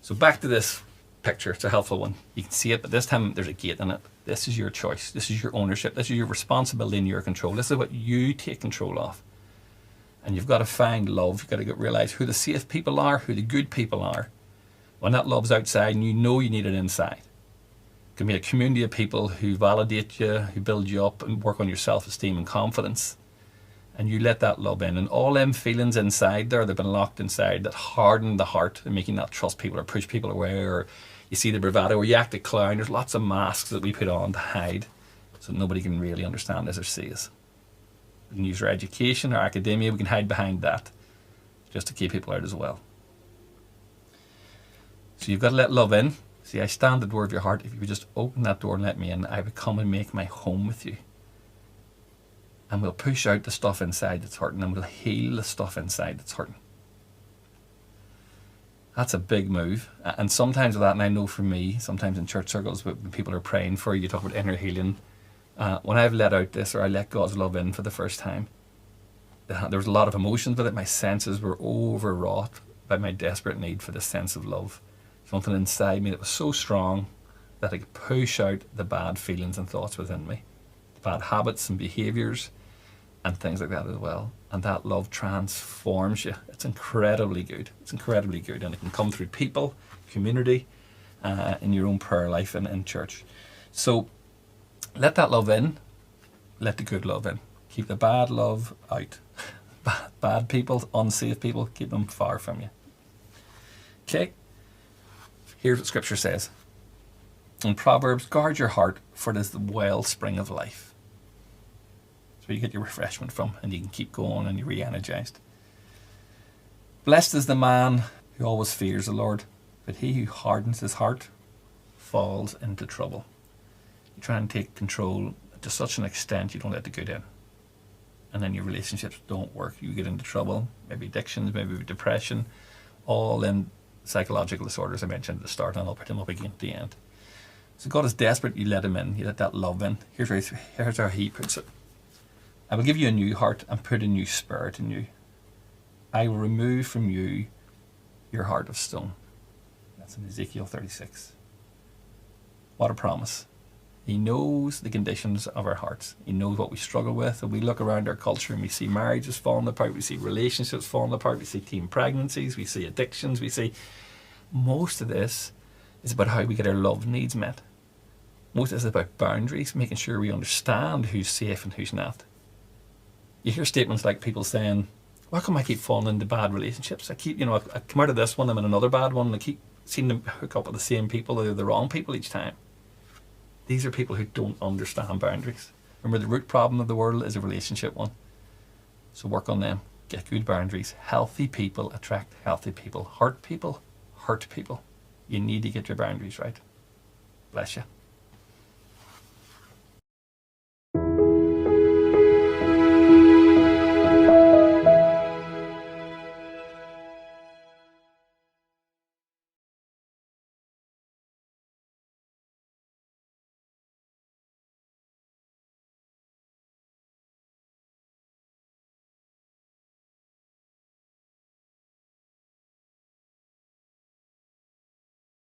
So back to this picture. It's a helpful one. You can see it, but this time there's a gate in it. This is your choice. This is your ownership. This is your responsibility and your control. This is what you take control of. And you've got to find love. You've got to realize who the safe people are, who the good people are. When that love's outside and you know you need it inside. It can be a community of people who validate you, who build you up and work on your self-esteem and confidence. And you let that love in. And all them feelings inside there, they've been locked inside, that harden the heart and make you not trust people or push people away, or you see the bravado or you act a clown. There's lots of masks that we put on to hide so nobody can really understand us or see us. We can use our education, our academia, we can hide behind that just to keep people out as well. So you've got to let love in. See, I stand at the door of your heart. If you would just open that door and let me in, I would come and make my home with you. And we'll push out the stuff inside that's hurting, and we'll heal the stuff inside that's hurting. That's a big move. And sometimes with that, and I know for me, sometimes in church circles when people are praying for you, you talk about inner healing. When I've let out this, or I let God's love in for the first time, there was a lot of emotions with it. My senses were overwrought by my desperate need for this sense of love. Something inside me that was so strong that I could push out the bad feelings and thoughts within me. Bad habits and behaviours and things like that as well. And that love transforms you. It's incredibly good. It's incredibly good. And it can come through people, community, in your own prayer life and in church. So let that love in. Let the good love in. Keep the bad love out. Bad people, unsafe people, keep them far from you. Okay. Here's what Scripture says. In Proverbs, guard your heart, for it is the wellspring of life. That's where you get your refreshment from, and you can keep going and you're re-energized. Blessed is the man who always fears the Lord, but he who hardens his heart falls into trouble. You try and take control to such an extent you don't let the good in. And then your relationships don't work. You get into trouble, maybe addictions, maybe depression, all in psychological disorders I mentioned at the start, and I'll put them up again at the end. So God is desperate, you let him in, you let that love in. Here's how he puts it. I will give you a new heart and put a new spirit in you. I will remove from you your heart of stone. That's in Ezekiel 36. What a promise. He knows the conditions of our hearts. He knows what we struggle with. And we look around our culture and we see marriages falling apart, we see relationships falling apart, we see teen pregnancies, we see addictions, we see... Most of this is about how we get our love needs met. Most of this is about boundaries, making sure we understand who's safe and who's not. You hear statements like people saying, why come I keep falling into bad relationships? I come out of this one, I'm in another bad one, and I keep seeing them hook up with the same people, they're the wrong people each time. These are people who don't understand boundaries. Remember, the root problem of the world is a relationship one. So work on them. Get good boundaries. Healthy people attract healthy people. Hurt people hurt people. You need to get your boundaries right. Bless you.